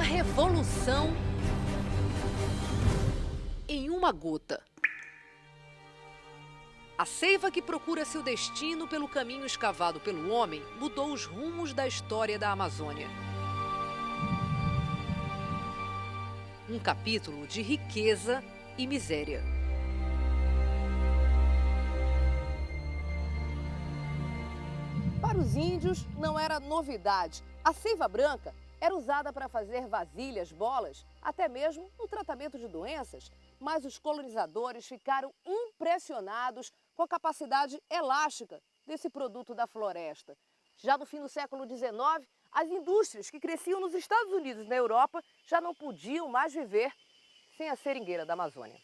revolução em uma gota. A seiva que procura seu destino pelo caminho escavado pelo homem mudou os rumos da história da Amazônia. Um capítulo de riqueza e miséria. Para os índios, não era novidade. A seiva branca era usada para fazer vasilhas, bolas, até mesmo no tratamento de doenças. Mas os colonizadores ficaram impressionados com a capacidade elástica desse produto da floresta. Já no fim do século XIX, as indústrias que cresciam nos Estados Unidos e na Europa já não podiam mais viver sem a seringueira da Amazônia.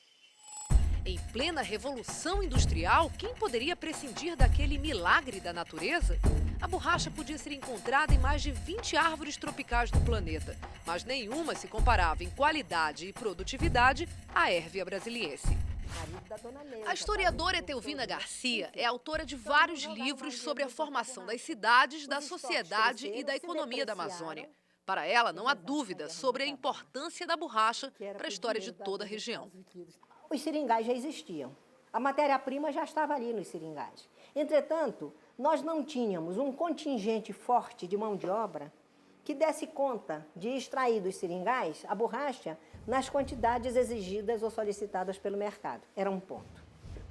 Em plena revolução industrial, quem poderia prescindir daquele milagre da natureza? A borracha podia ser encontrada em mais de 20 árvores tropicais do planeta, mas nenhuma se comparava em qualidade e produtividade à Hérvia brasiliense. A historiadora Etelvina Garcia é autora de vários livros sobre a formação das cidades, da sociedade e da economia da Amazônia. Para ela, não há dúvida sobre a importância da borracha para a história de toda a região. Os seringais já existiam. A matéria-prima já estava ali nos seringais. Entretanto, nós não tínhamos um contingente forte de mão de obra que desse conta de extrair dos seringais a borracha nas quantidades exigidas ou solicitadas pelo mercado. Era um ponto.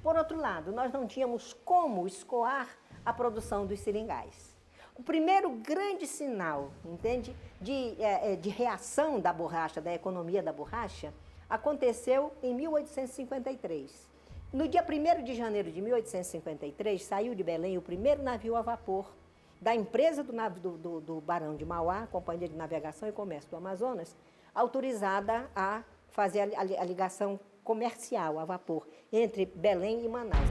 Por outro lado, nós não tínhamos como escoar a produção dos seringais. O primeiro grande sinal, entende, de reação da borracha, da economia da borracha, aconteceu em 1853. No dia 1º de janeiro de 1853, saiu de Belém o primeiro navio a vapor da empresa do Barão de Mauá, Companhia de Navegação e Comércio do Amazonas, autorizada a fazer a ligação comercial a vapor entre Belém e Manaus.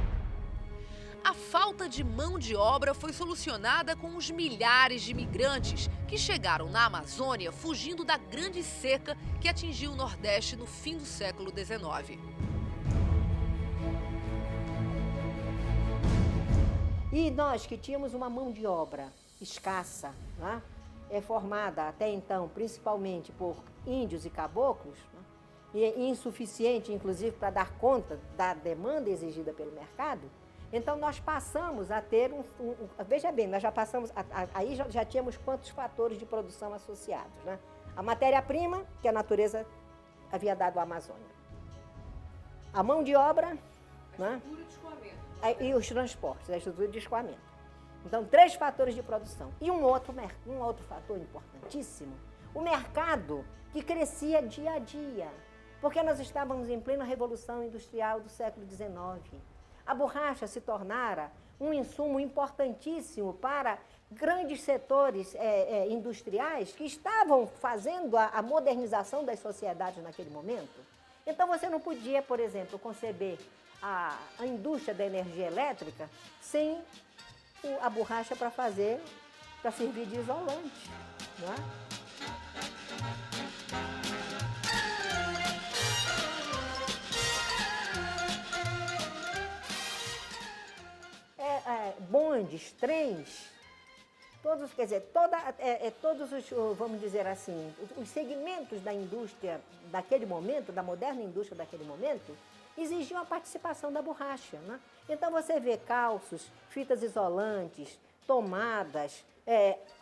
A falta de mão de obra foi solucionada com os milhares de imigrantes que chegaram na Amazônia fugindo da grande seca que atingiu o Nordeste no fim do século XIX. E nós que tínhamos uma mão de obra escassa, né, formada até então principalmente por índios e caboclos, né, e insuficiente inclusive para dar conta da demanda exigida pelo mercado, então nós passamos a ter veja bem, nós já passamos, aí já tínhamos quantos fatores de produção associados, né? A matéria-prima que a natureza havia dado à Amazônia, a mão de obra, né? E os transportes, a estrutura de escoamento. Então, 3 fatores de produção. E um outro fator importantíssimo, o mercado que crescia dia a dia, porque nós estávamos em plena revolução industrial do século XIX. A borracha se tornara um insumo importantíssimo para grandes setores industriais que estavam fazendo a modernização das sociedades naquele momento. Então, você não podia, por exemplo, conceber a indústria da energia elétrica sem a borracha para servir de isolante, não é? Bondes, trens, todos, quer dizer, todos os, vamos dizer assim, os segmentos da indústria daquele momento, da moderna indústria daquele momento, exigiam a participação da borracha, né? Então você vê calços, fitas isolantes, tomadas,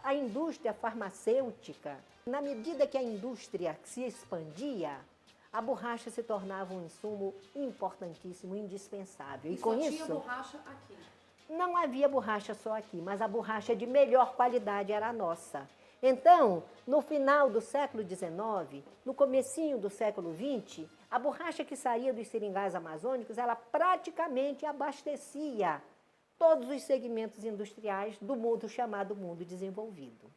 a indústria farmacêutica. Na medida que a indústria se expandia, a borracha se tornava um insumo importantíssimo, indispensável. E com isso, tinha borracha aqui? Não havia borracha só aqui, mas a borracha de melhor qualidade era a nossa. Então, no final do século XIX, no comecinho do século XX, a borracha que saía dos seringais amazônicos, ela praticamente abastecia todos os segmentos industriais do mundo chamado mundo desenvolvido.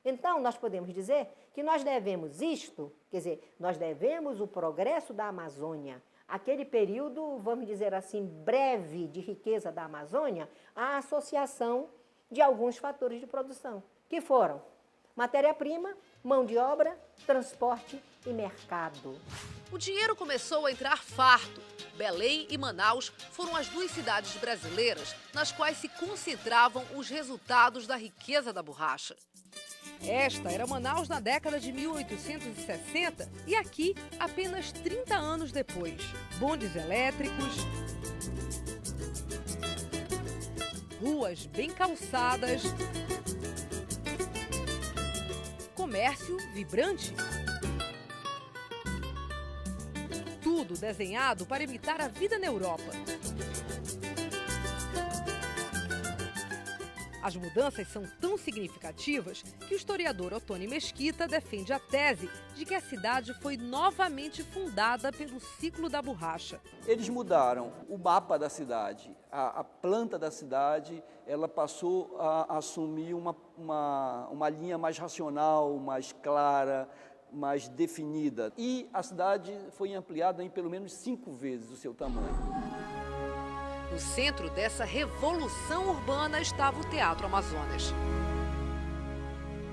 Então, nós podemos dizer que nós devemos isto, quer dizer, nós devemos o progresso da Amazônia, aquele período, vamos dizer assim, breve de riqueza da Amazônia, à associação de alguns fatores de produção, que foram matéria-prima, mão de obra, transporte e mercado. O dinheiro começou a entrar farto. Belém e Manaus foram as 2 cidades brasileiras nas quais se concentravam os resultados da riqueza da borracha. Esta era Manaus na década de 1860 e aqui apenas 30 anos depois. Bondes elétricos, ruas bem calçadas, comércio vibrante. Tudo desenhado para imitar a vida na Europa. As mudanças são tão significativas que o historiador Ottoni Mesquita defende a tese de que a cidade foi novamente fundada pelo ciclo da borracha. Eles mudaram o mapa da cidade, a planta da cidade, ela passou a assumir uma linha mais racional, mais clara, mais definida. E a cidade foi ampliada em pelo menos 5 vezes o seu tamanho. No centro dessa revolução urbana estava o Teatro Amazonas.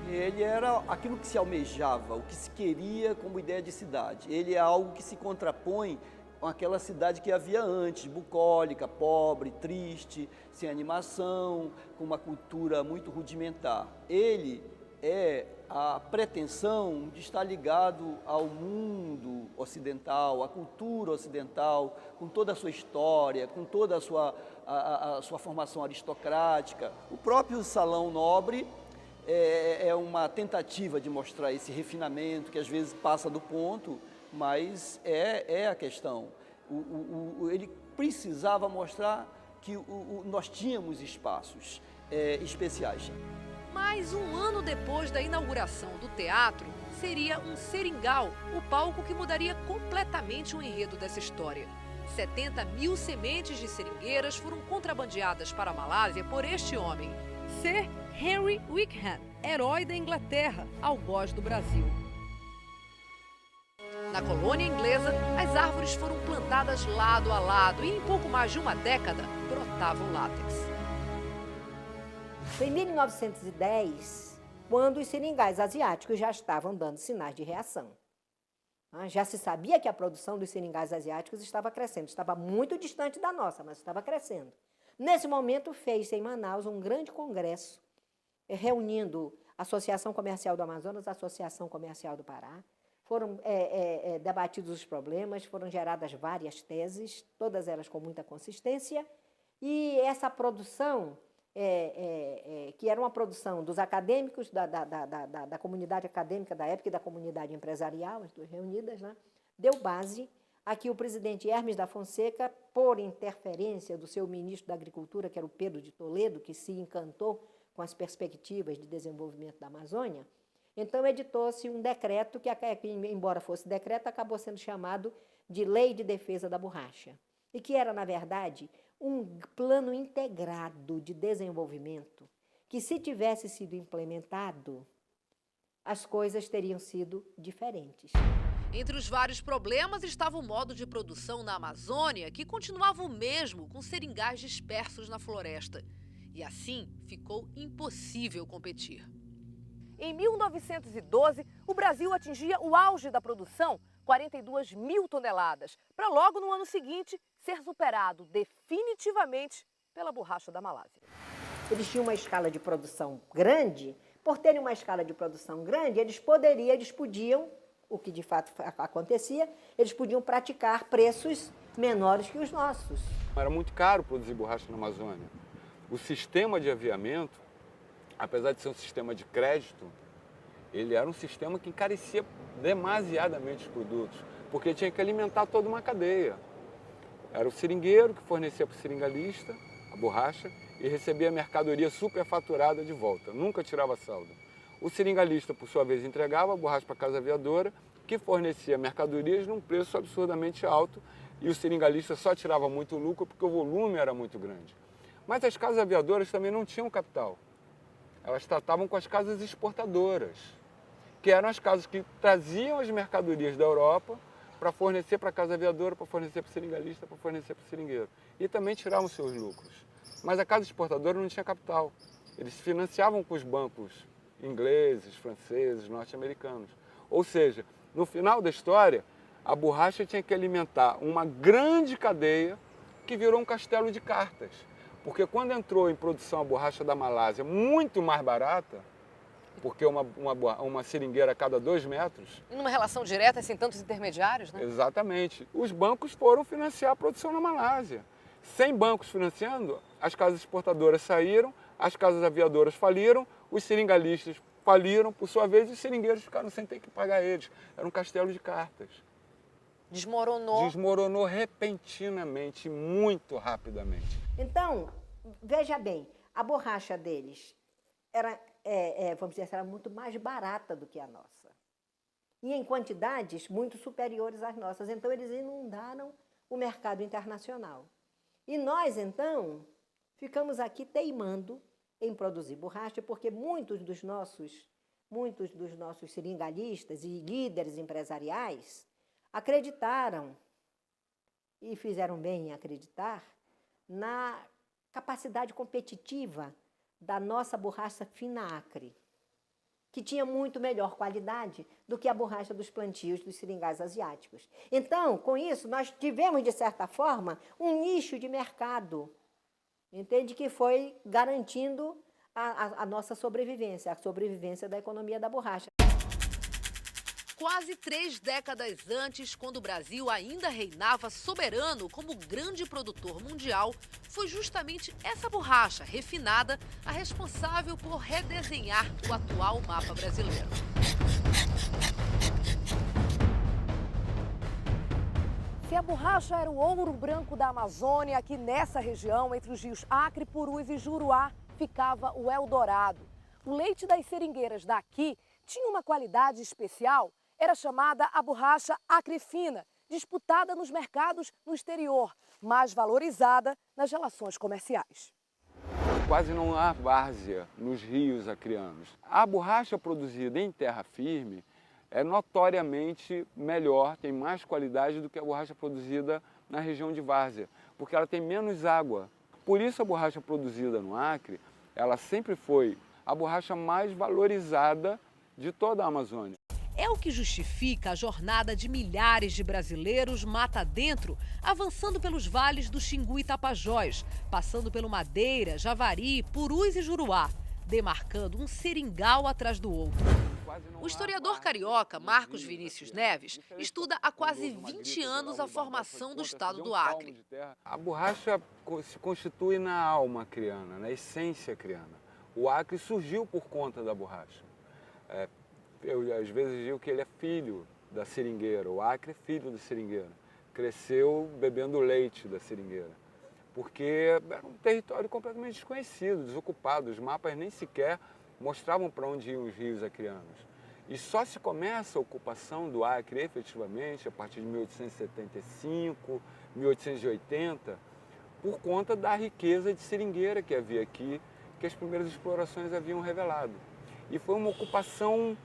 Ele era aquilo que se almejava, o que se queria como ideia de cidade. Ele é algo que se contrapõe com aquela cidade que havia antes, bucólica, pobre, triste, sem animação, com uma cultura muito rudimentar. Ele é a pretensão de estar ligado ao mundo ocidental, à cultura ocidental, com toda a sua história, com toda a sua formação aristocrática. O próprio Salão Nobre é uma tentativa de mostrar esse refinamento, que às vezes passa do ponto, mas é a questão. Ele precisava mostrar que nós tínhamos espaços especiais. Mas um ano depois da inauguração do teatro, seria um seringal, o palco que mudaria completamente o enredo dessa história. 70 mil sementes de seringueiras foram contrabandeadas para a Malásia por este homem, Sir Henry Wickham, herói da Inglaterra, algoz do Brasil. Na colônia inglesa, as árvores foram plantadas lado a lado e em pouco mais de uma década brotava o látex. Foi em 1910, quando os seringais asiáticos já estavam dando sinais de reação. Já se sabia que a produção dos seringais asiáticos estava crescendo, estava muito distante da nossa, mas estava crescendo. Nesse momento, fez-se em Manaus um grande congresso, reunindo a Associação Comercial do Amazonas, a Associação Comercial do Pará. Foram debatidos os problemas, foram geradas várias teses, todas elas com muita consistência, e essa produção, que era uma produção dos acadêmicos, da comunidade acadêmica da época e da comunidade empresarial, as duas reunidas, né, deu base a que o presidente Hermes da Fonseca, por interferência do seu ministro da Agricultura, que era o Pedro de Toledo, que se encantou com as perspectivas de desenvolvimento da Amazônia, então editou-se um decreto que, embora fosse decreto, acabou sendo chamado de Lei de Defesa da Borracha, e que era, na verdade, um plano integrado de desenvolvimento que, se tivesse sido implementado, as coisas teriam sido diferentes. Entre os vários problemas estava o modo de produção na Amazônia, que continuava o mesmo, com seringais dispersos na floresta. E assim ficou impossível competir. Em 1912, o Brasil atingia o auge da produção, 42 mil toneladas, para logo no ano seguinte ser superado definitivamente pela borracha da Malásia. Eles tinham uma escala de produção grande. Por terem uma escala de produção grande, eles podiam, o que de fato acontecia, eles podiam praticar preços menores que os nossos. Era muito caro produzir borracha na Amazônia. O sistema de aviamento, apesar de ser um sistema de crédito, ele era um sistema que encarecia demasiadamente os produtos, porque tinha que alimentar toda uma cadeia. Era o seringueiro que fornecia para o seringalista a borracha e recebia a mercadoria superfaturada de volta, nunca tirava saldo. O seringalista, por sua vez, entregava a borracha para a casa aviadora, que fornecia mercadorias num preço absurdamente alto, e o seringalista só tirava muito lucro porque o volume era muito grande. Mas as casas aviadoras também não tinham capital. Elas tratavam com as casas exportadoras, que eram as casas que traziam as mercadorias da Europa para fornecer para a casa aviadora, para fornecer para o seringalista, para fornecer para o seringueiro. E também tiravam seus lucros. Mas a casa exportadora não tinha capital. Eles se financiavam com os bancos ingleses, franceses, norte-americanos. Ou seja, no final da história, a borracha tinha que alimentar uma grande cadeia que virou um castelo de cartas. Porque quando entrou em produção a borracha da Malásia muito mais barata, porque uma seringueira a cada 2 metros. E numa relação direta, sem tantos intermediários, né? Exatamente. Os bancos foram financiar a produção na Malásia. Sem bancos financiando, as casas exportadoras saíram, as casas aviadoras faliram, os seringalistas faliram, por sua vez, os seringueiros ficaram sem ter que pagar eles. Era um castelo de cartas. Desmoronou. Desmoronou repentinamente, muito rapidamente. Então, veja bem, a borracha deles era, vamos dizer, era muito mais barata do que a nossa. E em quantidades muito superiores às nossas. Então, eles inundaram o mercado internacional. E nós, então, ficamos aqui teimando em produzir borracha, porque muitos dos nossos seringalistas e líderes empresariais acreditaram, e fizeram bem em acreditar, na capacidade competitiva da nossa borracha fina Acre, que tinha muito melhor qualidade do que a borracha dos plantios dos seringais asiáticos. Então, com isso, nós tivemos, de certa forma, um nicho de mercado, entende? Que foi garantindo a nossa sobrevivência, a sobrevivência da economia da borracha. Quase 3 décadas antes, quando o Brasil ainda reinava soberano como grande produtor mundial, foi justamente essa borracha refinada a responsável por redesenhar o atual mapa brasileiro. Se a borracha era o ouro branco da Amazônia, aqui nessa região, entre os rios Acre, Purus e Juruá, ficava o Eldorado. O leite das seringueiras daqui tinha uma qualidade especial. Era chamada a borracha Acre Fina, disputada nos mercados no exterior, mas valorizada nas relações comerciais. Quase não há várzea nos rios acreanos. A borracha produzida em terra firme é notoriamente melhor, tem mais qualidade do que a borracha produzida na região de várzea, porque ela tem menos água. Por isso a borracha produzida no Acre, ela sempre foi a borracha mais valorizada de toda a Amazônia. É o que justifica a jornada de milhares de brasileiros mata adentro, avançando pelos vales do Xingu e Tapajós, passando pelo Madeira, Javari, Purus e Juruá, demarcando um seringal atrás do outro. O historiador carioca Marcos Vinícius Neves estuda há quase 20 anos a formação do estado do Acre. A borracha se constitui na alma acreana, na essência acreana. O Acre surgiu por conta da borracha. Eu às vezes digo que ele é filho da seringueira, o Acre é filho da seringueira. Cresceu bebendo leite da seringueira, porque era um território completamente desconhecido, desocupado. Os mapas nem sequer mostravam para onde iam os rios acreanos. E só se começa a ocupação do Acre efetivamente a partir de 1875, 1880, por conta da riqueza de seringueira que havia aqui, que as primeiras explorações haviam revelado. E foi uma ocupação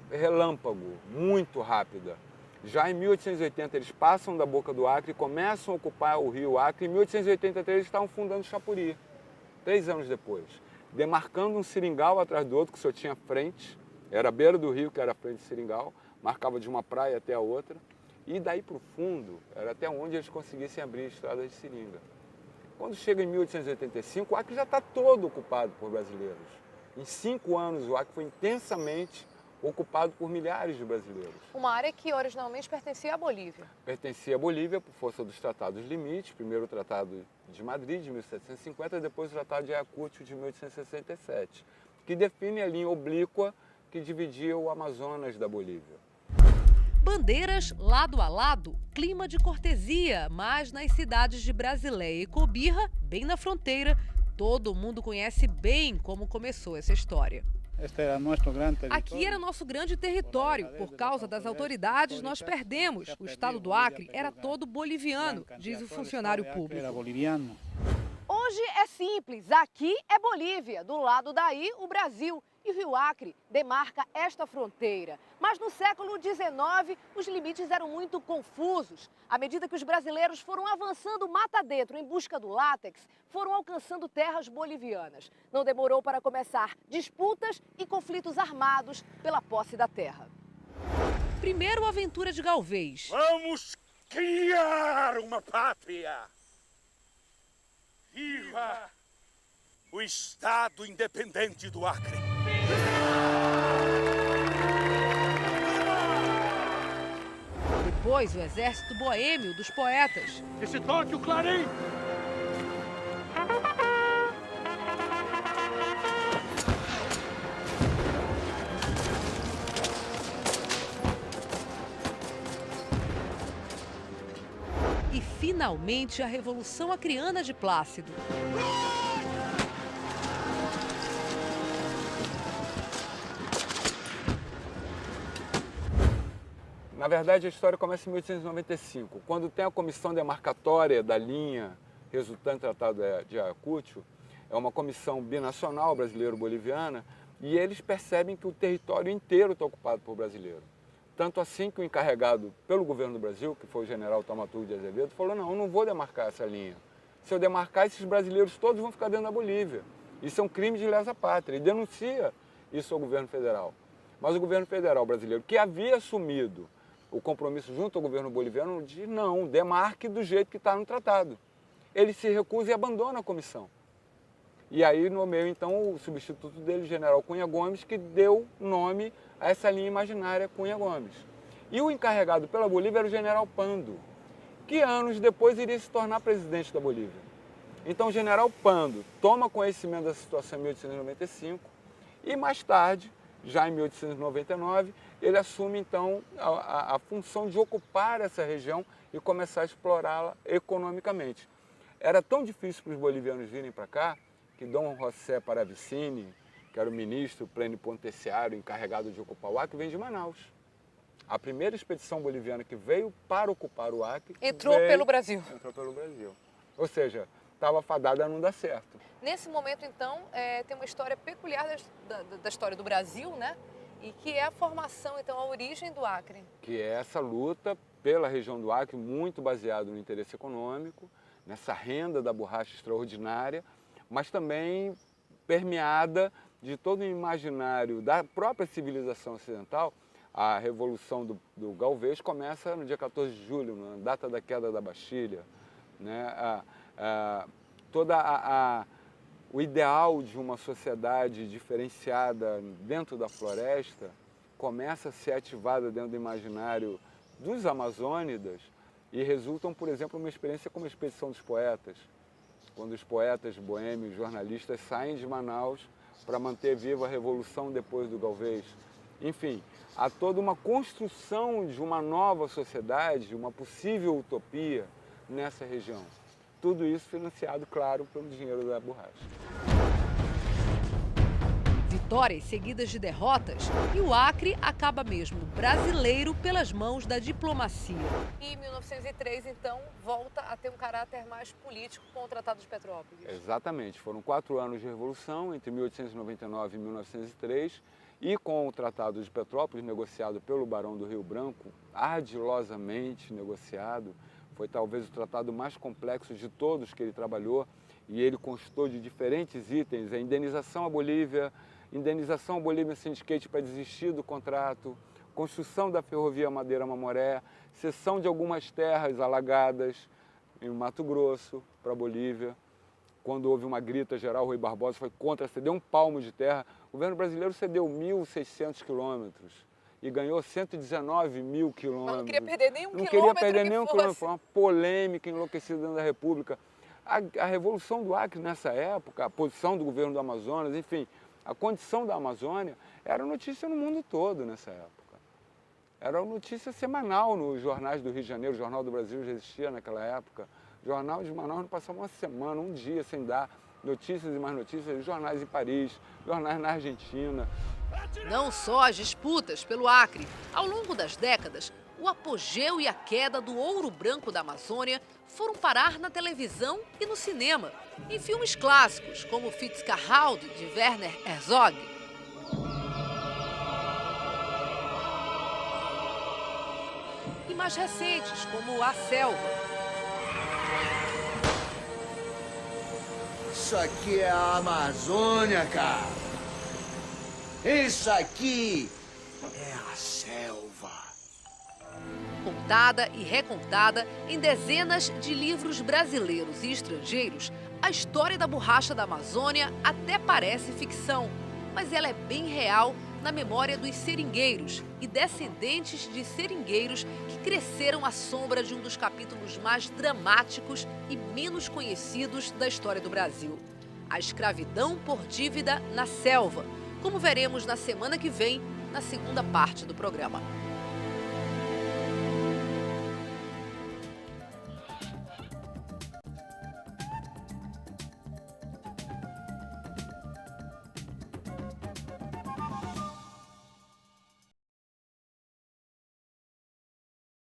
relâmpago, muito rápida. Já em 1880 eles passam da boca do Acre e começam a ocupar o rio Acre. Em 1883 eles estavam fundando Chapuri, 3 anos depois, demarcando um seringal atrás do outro, que só tinha frente, era a beira do rio que era a frente do seringal, marcava de uma praia até a outra, e daí para o fundo era até onde eles conseguissem abrir estradas de seringa. Quando chega em 1885, o Acre já está todo ocupado por brasileiros. Em 5 anos o Acre foi intensamente ocupado por milhares de brasileiros. Uma área que originalmente pertencia à Bolívia. Pertencia à Bolívia por força dos tratados limites, primeiro o Tratado de Madrid, de 1750, depois o Tratado de Ayacucho, de 1867, que define a linha oblíqua que dividia o Amazonas da Bolívia. Bandeiras lado a lado, clima de cortesia, mas nas cidades de Brasileia e Cobija, bem na fronteira, todo mundo conhece bem como começou essa história. Aqui era nosso grande território. Por causa das autoridades, nós perdemos. O estado do Acre era todo boliviano, diz o funcionário público. Hoje é simples. Aqui é Bolívia. Do lado daí, o Brasil. E o Rio Acre demarca esta fronteira. Mas no século XIX, os limites eram muito confusos. À medida que os brasileiros foram avançando mata dentro em busca do látex, foram alcançando terras bolivianas. Não demorou para começar disputas e conflitos armados pela posse da terra. Primeiro, a aventura de Galvez. Vamos criar uma pátria! Viva o Estado Independente do Acre! Depois, o exército boêmio dos poetas. Que se toque o clarim! E, finalmente, a Revolução Acreana de Plácido. Na verdade, a história começa em 1895, quando tem a comissão demarcatória da linha resultante do Tratado de Ayacucho. É uma comissão binacional brasileiro-boliviana e eles percebem que o território inteiro está ocupado por brasileiro. Tanto assim que o encarregado pelo governo do Brasil, que foi o general Thaumaturgo de Azevedo, falou: não, eu não vou demarcar essa linha. Se eu demarcar, esses brasileiros todos vão ficar dentro da Bolívia. Isso é um crime de lesa pátria. E denuncia isso ao governo federal. Mas o governo federal brasileiro, que havia assumido o compromisso junto ao governo boliviano, diz: não, demarque do jeito que está no tratado. Ele se recusa e abandona a comissão. E aí nomeou então o substituto dele, o general Cunha Gomes, que deu nome a essa linha imaginária Cunha Gomes. E o encarregado pela Bolívia era o general Pando, que anos depois iria se tornar presidente da Bolívia. Então o general Pando toma conhecimento da situação em 1895 e mais tarde, já em 1899, ele assume então a função de ocupar essa região e começar a explorá-la economicamente. Era tão difícil para os bolivianos virem para cá que Dom José Paravicini, que era o ministro plenipotenciário encarregado de ocupar o Acre, vem de Manaus. A primeira expedição boliviana que veio para ocupar o Acre... Entrou pelo Brasil. Entrou pelo Brasil. Ou seja, estava fadada a não dar certo. Nesse momento, então, tem uma história peculiar da história do Brasil, né? E que é a formação, então, a origem do Acre. Que é essa luta pela região do Acre, muito baseada no interesse econômico, nessa renda da borracha extraordinária, mas também permeada de todo o imaginário da própria civilização ocidental. A Revolução do Galvez começa no dia 14 de julho, na data da queda da Bastilha, né? O ideal de uma sociedade diferenciada dentro da floresta começa a ser ativada dentro do imaginário dos amazônidas e resultam, por exemplo, uma experiência como a Expedição dos Poetas, quando os poetas boêmios, jornalistas saem de Manaus para manter viva a Revolução depois do Galvez. Enfim, há toda uma construção de uma nova sociedade, uma possível utopia nessa região. Tudo isso financiado, claro, pelo dinheiro da borracha. Vitórias seguidas de derrotas e o Acre acaba mesmo brasileiro pelas mãos da diplomacia. E em 1903, então, volta a ter um caráter mais político com o Tratado de Petrópolis. Exatamente. Foram 4 anos de revolução, entre 1899 e 1903, e com o Tratado de Petrópolis, negociado pelo Barão do Rio Branco, ardilosamente negociado, foi talvez o tratado mais complexo de todos que ele trabalhou, e ele constou de diferentes itens: a indenização à Bolívia Syndicate para desistir do contrato, construção da ferrovia Madeira-Mamoré, cessão de algumas terras alagadas em Mato Grosso para a Bolívia. Quando houve uma grita geral, Rui Barbosa foi contra ceder um palmo de terra. O governo brasileiro cedeu 1.600 quilômetros e ganhou 119 mil quilômetros. Mas não queria perder nenhum quilômetro. Não queria perder nenhum quilômetro. Foi uma polêmica enlouquecida dentro da República. A Revolução do Acre nessa época, a posição do governo do Amazonas, enfim, a condição da Amazônia era notícia no mundo todo nessa época. Era notícia semanal nos jornais do Rio de Janeiro, o Jornal do Brasil já existia naquela época. O jornal de Manaus não passava uma semana, um dia sem dar notícias e mais notícias, jornais em Paris, jornais na Argentina. Não só as disputas pelo Acre. Ao longo das décadas, o apogeu e a queda do ouro branco da Amazônia foram parar na televisão e no cinema, em filmes clássicos como Fitzcarraldo, de Werner Herzog. E mais recentes, como A Selva. Isso aqui é a Amazônia, cara. Isso aqui é a selva. Contada e recontada em dezenas de livros brasileiros e estrangeiros, a história da borracha da Amazônia até parece ficção, mas ela é bem real na memória dos seringueiros e descendentes de seringueiros que cresceram à sombra de um dos capítulos mais dramáticos e menos conhecidos da história do Brasil: a escravidão por dívida na selva, como veremos na semana que vem, na segunda parte do programa.